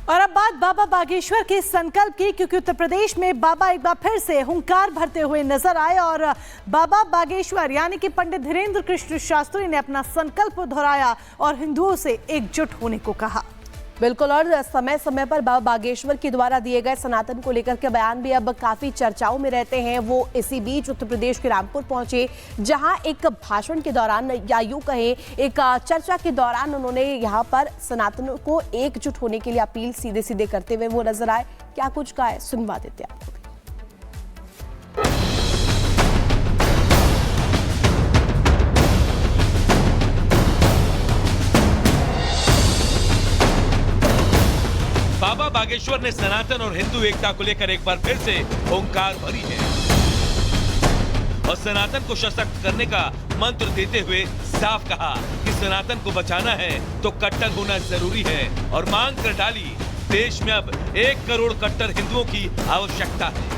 और अब बात बाबा बागेश्वर के संकल्प की, क्योंकि उत्तर प्रदेश में बाबा एक बार फिर से हुंकार भरते हुए नजर आए और बाबा बागेश्वर यानी कि पंडित धीरेन्द्र कृष्ण शास्त्री ने अपना संकल्प दोहराया और हिंदुओं से एकजुट होने को कहा। बिल्कुल, और समय समय पर बाबा बागेश्वर के द्वारा दिए गए सनातन को लेकर के बयान भी अब काफी चर्चाओं में रहते हैं। वो इसी बीच उत्तर प्रदेश के रामपुर पहुंचे, जहां एक भाषण के दौरान या यूं कहें एक चर्चा के दौरान उन्होंने यहां पर सनातनों को एकजुट होने के लिए अपील सीधे सीधे करते हुए वो नजर आए। क्या कुछ कहा है, सुनवा देते हैं आपको। बाबा बागेश्वर ने सनातन और हिंदू एकता को लेकर एक बार फिर से ओंकार भरी है और सनातन को सशक्त करने का मंत्र देते हुए साफ कहा कि सनातन को बचाना है तो कट्टर होना जरूरी है और मांग कर डाली, देश में अब 1 करोड़ कट्टर हिंदुओं की आवश्यकता है।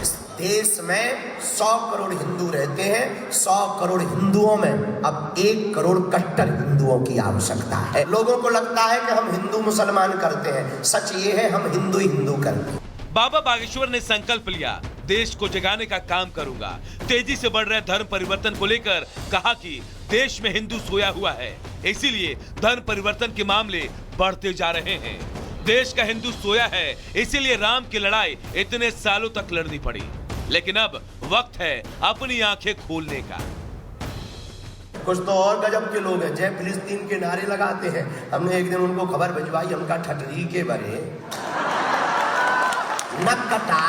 इस देश में 100 करोड़ हिंदू रहते हैं, 100 करोड़ हिंदुओं में अब 1 करोड़ कट्टर हिंदुओं की आवश्यकता है। लोगों को लगता है कि हम हिंदू मुसलमान करते हैं, सच ये है हम हिंदू हिंदू करते हैं। बाबा बागेश्वर ने संकल्प लिया, देश को जगाने का काम करूंगा। तेजी से बढ़ रहे धर्म परिवर्तन को लेकर कहा कि देश में हिंदू सोया हुआ है, इसीलिए धर्म परिवर्तन के मामले बढ़ते जा रहे हैं। देश का हिंदू सोया है, इसीलिए राम की लड़ाई इतने सालों तक लड़नी पड़ी, लेकिन अब वक्त है अपनी आंखें खोलने का। कुछ तो और गजब के लोग हैं, जय फिलिस्तीन के नारे लगाते हैं। हमने एक दिन उनको खबर भिजवाई, हमका ठटरी के बरे नकटा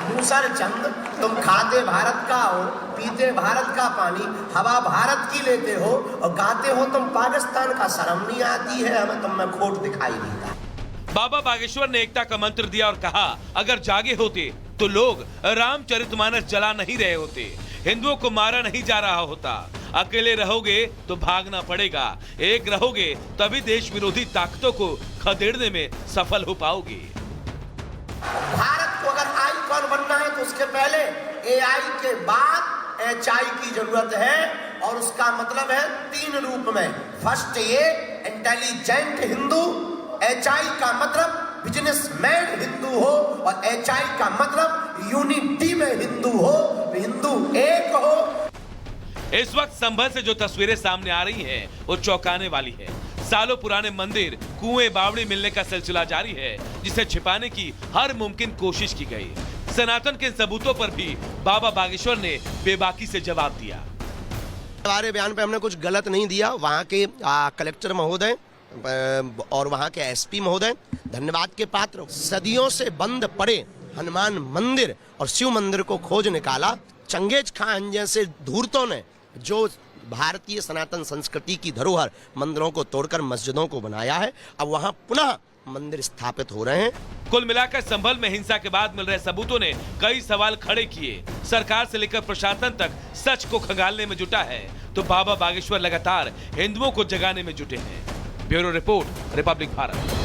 मूसर चंद, तुम खाते भारत का हो, पीते भारत का पानी, हवा भारत की लेते हो और गाते हो तुम पाकिस्तान का। शर्म नहीं आती है हमें, तुम में खोट दिखाई देता। बाबा बागेश्वर ने एकता का मंत्र दिया और कहा, अगर जागे होते तो लोग रामचरितमानस जला नहीं रहे होते, हिंदुओं को मारा नहीं जा रहा होता। अकेले रहोगे तो भागना पड़ेगा, एक रहोगे तभी देश विरोधी ताकतों को खदेड़ने में सफल हो पाओगे। भारत को अगर आईकॉन बनना है तो उसके पहले एआई के बाद एचआई की जरूरत है, और उसका मतलब है 3 रूप में। फर्स्ट ये इंटेलिजेंट हिंदू, एचआई का मतलब बिजनेसमैन हिंदू हो, और एचआई का मतलब यूनिटी में हिंदू हो, हिंदू एक हो। इस वक्त संभल से जो तस्वीरें सामने आ रही हैं, वो चौंकाने वाली है। सालों पुराने मंदिर, कुएं, बावड़ी मिलने का सिलसिला जारी है, जिसे छिपाने की हर मुमकिन कोशिश की गई। सनातन के सबूतों पर भी बाबा बागेश्वर ने बेबाकी से जवाब दिया। हमारे बयान पे हमने कुछ गलत नहीं दिया। वहाँ के कलेक्टर महोदय और वहाँ के एसपी महोदय धन्यवाद के पात्र। सदियों से बंद पड़े हनुमान मंदिर और शिव मंदिर को खोज निकाला। चंगेज खान जैसे धूर्तों ने जो भारतीय सनातन संस्कृति की धरोहर मंदिरों को तोड़कर मस्जिदों को बनाया है, अब वहाँ पुनः मंदिर स्थापित हो रहे हैं। कुल मिलाकर संभल में हिंसा के बाद मिल रहे सबूतों ने कई सवाल खड़े किए। सरकार से लेकर प्रशासन तक सच को खंगालने में जुटा है, तो बाबा बागेश्वर लगातार हिंदुओं को जगाने में जुटे हैं। Bureau report, Republic Bharat.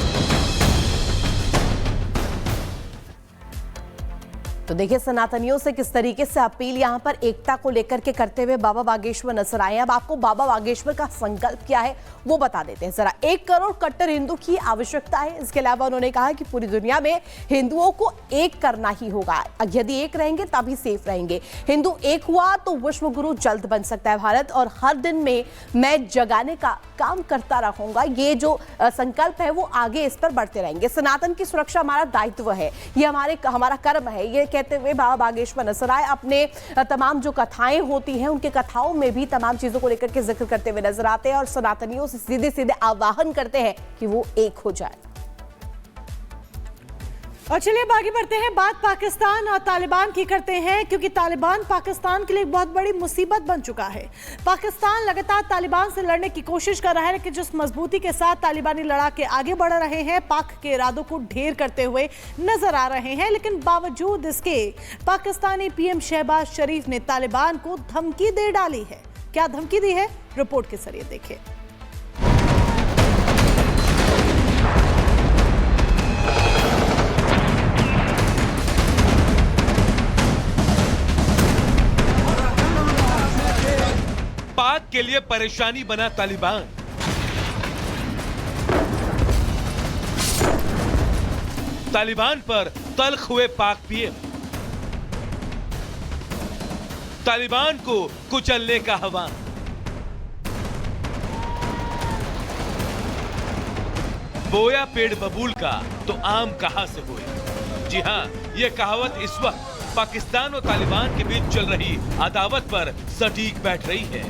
तो देखिए सनातनियों से किस तरीके से अपील यहां पर एकता को लेकर के करते हुए बाबा बागेश्वर नजर आए। अब आपको बाबा बागेश्वर का संकल्प क्या है वो बता देते हैं जरा। 1 करोड़ कट्टर हिंदू की आवश्यकता है। इसके अलावा उन्होंने कहा कि पूरी दुनिया में हिंदुओं को एक करना ही होगा, यदि एक रहेंगे तभी सेफ रहेंगे। हिंदू एक हुआ तो विश्व गुरु जल्द बन सकता है भारत, और हर दिन में मैं जगाने का काम करता रहूंगा। ये जो संकल्प है वो आगे इस पर बढ़ते रहेंगे। सनातन की सुरक्षा हमारा दायित्व है, ये हमारा कर्म है, ये कहते हुए बाबा बागेश्वर नजर आए। अपने तमाम जो कथाएं होती हैं उनके कथाओं में भी तमाम चीजों को लेकर के जिक्र करते हुए नजर आते हैं और सनातनियों से सीधे सीधे आह्वान करते हैं कि वो एक हो जाए। और चलिए अब आगे बढ़ते हैं, बात पाकिस्तान और तालिबान की करते हैं, क्योंकि तालिबान पाकिस्तान के लिए एक बहुत बड़ी मुसीबत बन चुका है। पाकिस्तान लगातार तालिबान से लड़ने की कोशिश कर रहा है, लेकिन जिस मजबूती के साथ तालिबानी लड़ाके आगे बढ़ रहे हैं, पाक के इरादों को ढेर करते हुए नजर आ रहे हैं। लेकिन बावजूद इसके पाकिस्तानी पीएम शहबाज शरीफ ने तालिबान को धमकी दे डाली है। क्या धमकी दी है, रिपोर्ट के जरिए देखिए। पाक के लिए परेशानी बना तालिबान। तालिबान पर तल्ख हुए पाक पीएम। तालिबान को कुचलने का आह्वान। बोया पेड़ बबूल का तो आम कहां से हुए। जी हां, यह कहावत इस वक्त पाकिस्तान और तालिबान के बीच चल रही अदावत पर सटीक बैठ रही है।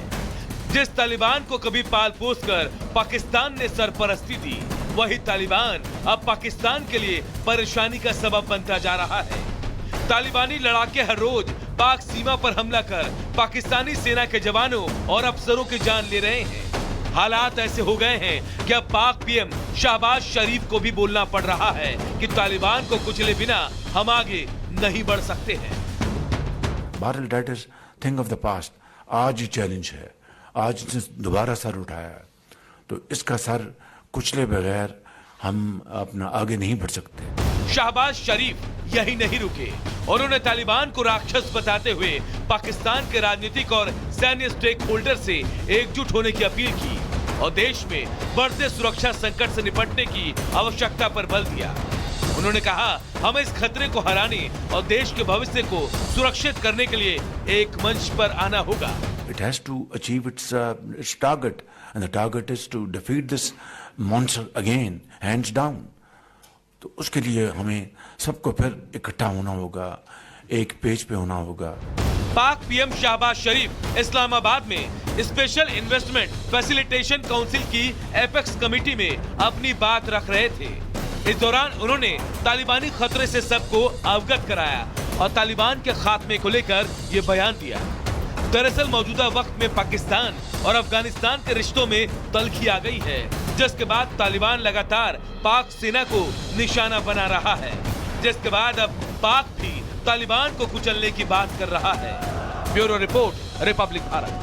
जिस तालिबान को कभी पाल पोस कर पाकिस्तान ने सरपरस्ती दी, वही तालिबान अब पाकिस्तान के लिए परेशानी का सबब बनता जा रहा है। तालिबानी लड़ाके हर रोज पाक सीमा पर हमला कर पाकिस्तानी सेना के जवानों और अफसरों की जान ले रहे हैं। हालात ऐसे हो गए हैं कि अब पाक पीएम शहबाज शरीफ को भी बोलना पड़ रहा है कि तालिबान को कुचले बिना हम आगे नहीं बढ़ सकते हैं। बहरहाल that is thing of the past. आज ही चैलेंज है, आज इसने दोबारा सर उठाया है, तो इसका सर कुचले बगैर हम अपना आगे नहीं बढ़ सकते। शहबाज शरीफ यही नहीं रुके, उन्होंने तालिबान को राक्षस बताते हुए पाकिस्तान के राजनीतिक और सैन्य स्टेक होल्डर से एकजुट होने की अपील की और देश में बढ़ते सुरक्षा संकट से निपटने की आवश्यकता पर बल दिया। उन्होंने कहा, हमें इस खतरे को हराने और देश के भविष्य को सुरक्षित करने के लिए एक मंच पर आना होगा। It has to achieve its target, and the target is to defeat this monster again, hands down. तो उसके लिए हमें सबको फिर इकट्ठा होना होगा, एक पेज पे होना होगा। पाक पीएम शहबाज शरीफ इस्लामाबाद में स्पेशल इन्वेस्टमेंट फैसिलिटेशन काउंसिल की एपेक्स कमेटी में अपनी बात रख रहे थे। इस दौरान उन्होंने तालिबानी खतरे से सबको अवगत कराया और तालिबान के खात्मे को लेकर ये बयान दिया। दरअसल मौजूदा वक्त में पाकिस्तान और अफगानिस्तान के रिश्तों में तल्खी आ गई है, जिसके बाद तालिबान लगातार पाक सेना को निशाना बना रहा है, जिसके बाद अब पाक भी तालिबान को कुचलने की बात कर रहा है। Bureau report, Republic Bharat.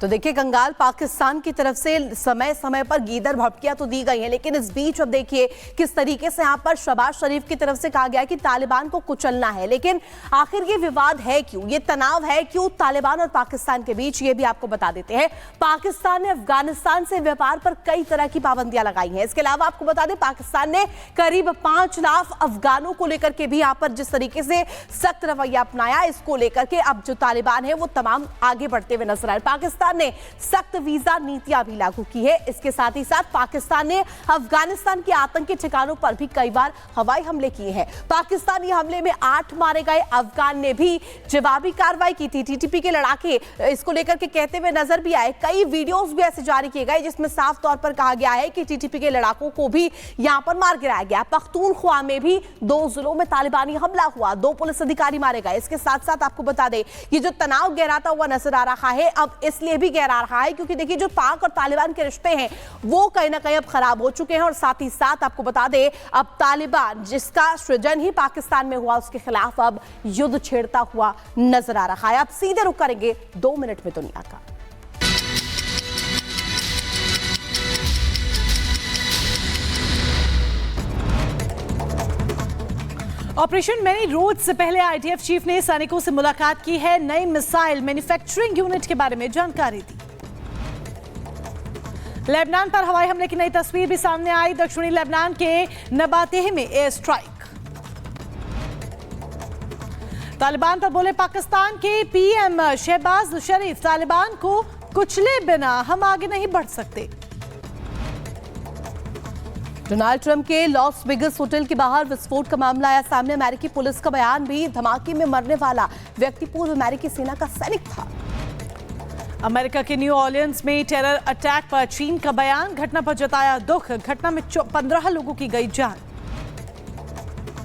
तो देखिए, कंगाल पाकिस्तान की तरफ से समय समय पर गीदड़ भपकियां तो दी गई हैं, लेकिन इस बीच अब देखिए किस तरीके से यहाँ पर शहबाज शरीफ की तरफ से कहा गया कि तालिबान को कुचलना है। लेकिन आखिर ये विवाद है क्यों, ये तनाव है क्यों तालिबान और पाकिस्तान के बीच, ये भी आपको बता देते हैं। पाकिस्तान ने अफगानिस्तान से व्यापार पर कई तरह की पाबंदियां लगाई हैं। इसके अलावा आपको बता दें, पाकिस्तान ने करीब 5 लाख अफगानों को लेकर के भी यहाँ पर जिस तरीके से सख्त रवैया अपनाया, इसको लेकर के अब जो तालिबान है वो तमाम आगे बढ़ते हुए नजर आए। पाकिस्तान ने सख्त वीजा नीतियां भी लागू की है। इसके साथ ही साथ पाकिस्तान ने अफगानिस्तान के आतंकी ठिकानों पर भी कई बार हवाई हमले किए हैं। पाकिस्तानी हमले में 8 मारे गए। अफगान ने भी जवाबी कार्रवाई की थी। टीटीपी के लड़ाके इसको लेकर के कहते हुए नजर भी आए। कई वीडियोस भी ऐसे जारी किए गए जिसमें साफ तौर पर कहा गया है कि टीटीपी के लड़ाकों को भी यहां पर मार गिराया गया। पख्तूनख्वा में भी 2 जिलों में तालिबानी हमला हुआ, 2 पुलिस अधिकारी मारे गए। इसके साथ साथ आपको बता दें, ये जो तनाव गहराता हुआ नजर आ रहा है, अब इसलिए भी गहरा रहा है क्योंकि देखिए जो पाक और तालिबान के रिश्ते हैं वो कहीं ना कहीं अब खराब हो चुके हैं। और साथ ही साथ आपको बता दें, अब तालिबान जिसका सृजन ही पाकिस्तान में हुआ, उसके खिलाफ अब युद्ध छेड़ता हुआ नजर आ रहा है। अब सीधे रुक करेंगे 2 मिनट में दुनिया का। ऑपरेशन मैनी रोड से पहले आईटीएफ चीफ ने सैनिकों से मुलाकात की है। नई मिसाइल मैन्युफैक्चरिंग यूनिट के बारे में जानकारी दी। लेबनान पर हवाई हमले की नई तस्वीर भी सामने आई। दक्षिणी लेबनान के नबातेह में एयर स्ट्राइक। तालिबान पर बोले पाकिस्तान के पीएम शहबाज शरीफ, तालिबान को कुचले बिना हम आगे नहीं बढ़ सकते। डोनाल्ड ट्रंप के लॉस वेगस होटल के बाहर विस्फोट का मामला आया सामने। अमेरिकी पुलिस का बयान भी, धमाके में मरने वाला व्यक्ति पूर्व अमेरिकी सेना का सैनिक था। अमेरिका के न्यू ऑर्लियंस में टेरर अटैक पर चीन का बयान, घटना पर जताया दुख। घटना में 15 लोगों की गई जान।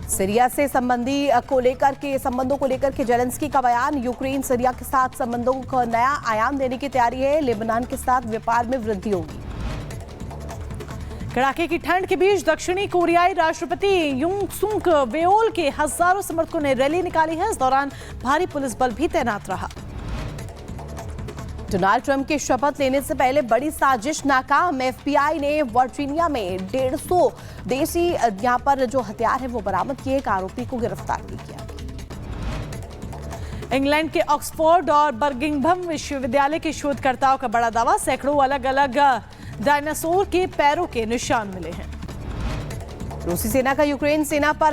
सीरिया से संबंधों को लेकर के जेलेंस्की का बयान, यूक्रेन सीरिया के साथ संबंधों को नया आयाम देने की तैयारी है। लेबनान के साथ व्यापार में वृद्धि होगी। कड़ाके की ठंड के बीच दक्षिणी कोरियाई राष्ट्रपति यूंग सुक येओल के हजारों समर्थकों ने रैली निकाली है। इस दौरान भारी पुलिस बल भी तैनात रहा। डोनाल्ड ट्रंप के शपथ लेने से पहले बड़ी साजिश नाकाम। एफबीआई ने वर्जीनिया में 150 देसी यहां पर जो हथियार है वो बरामद किए। एक आरोपी को गिरफ्तार भी किया। इंग्लैंड के ऑक्सफोर्ड और बर्मिंघम विश्वविद्यालय के शोधकर्ताओं का बड़ा दावा, सैकड़ों अलग अलग डायनासोर के पैरों के निशान मिले हैं। रूसी सेना का यूक्रेन सेना पर